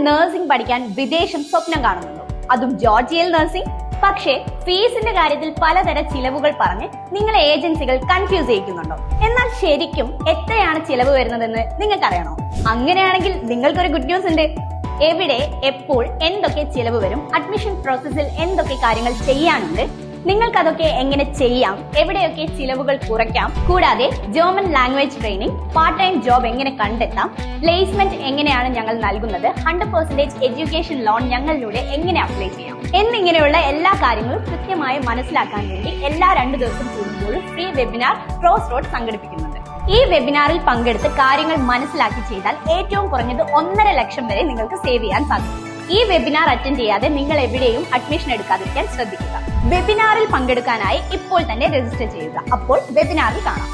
Nursing പഠിക്കാൻ വിദേശം സ്വപ്നം കാണുന്നുണ്ടോ? അതും ജോർജിയയിൽ നഴ്സിംഗ്? പക്ഷേ ഫീസിന്റെ കാര്യത്തിൽ പലതര ചിലവുകൾ പറഞ്ഞ് നിങ്ങളെ ഏജൻസികൾ കൺഫ്യൂസ് ചെയ്യിക്കുന്നുണ്ടോ? എന്നാൽ ശരിക്കും എത്രയാണ് ചിലവ് വരുന്നതെന്ന് നിങ്ങൾക്കറിയണോ? അങ്ങനെയാണെങ്കിൽ നിങ്ങൾക്കൊരു ഗുഡ് ന്യൂസ് ഉണ്ട്. എവിടെ, എപ്പോൾ, എന്തൊക്കെ ചിലവ് വരും, അഡ്മിഷൻ പ്രോസസ്സിൽ എന്തൊക്കെ കാര്യങ്ങൾ ചെയ്യാനുണ്ട്, നിങ്ങൾക്കതൊക്കെ എങ്ങനെ ചെയ്യാം, എവിടെയൊക്കെ ചിലവുകൾ കുറയ്ക്കാം, കൂടാതെ German language training, part time job എങ്ങനെ കണ്ടെത്താം, പ്ലേസ്മെന്റ് എങ്ങനെയാണ് ഞങ്ങൾ നൽകുന്നത്, 100% എഡ്യൂക്കേഷൻ ലോൺ ഞങ്ങളിലൂടെ എങ്ങനെ അപ്ലൈ ചെയ്യാം എന്നിങ്ങനെയുള്ള എല്ലാ കാര്യങ്ങളും കൃത്യമായി മനസ്സിലാക്കാൻ വേണ്ടി എല്ലാ 2 ദിവസം കൂടുമ്പോഴും ഫ്രീ വെബിനാർ ക്രോസ് റോഡ് സംഘടിപ്പിക്കുന്നുണ്ട്. ഈ വെബിനാറിൽ പങ്കെടുത്ത് കാര്യങ്ങൾ മനസ്സിലാക്കി ചെയ്താൽ ഏറ്റവും കുറഞ്ഞത് 1.5 ലക്ഷം വരെ നിങ്ങൾക്ക് സേവ് ചെയ്യാൻ സാധിക്കും. ഈ വെബിനാർ അറ്റൻഡ് ചെയ്യാതെ നിങ്ങൾ എവിടെയും അഡ്മിഷൻ എടുക്കാതിരിക്കാൻ ശ്രദ്ധിക്കുക. വെബിനാറിൽ പങ്കെടുക്കാനായി ഇപ്പോൾ തന്നെ രജിസ്റ്റർ ചെയ്യുക. അപ്പോൾ വെബിനാറിൽ കാണാം.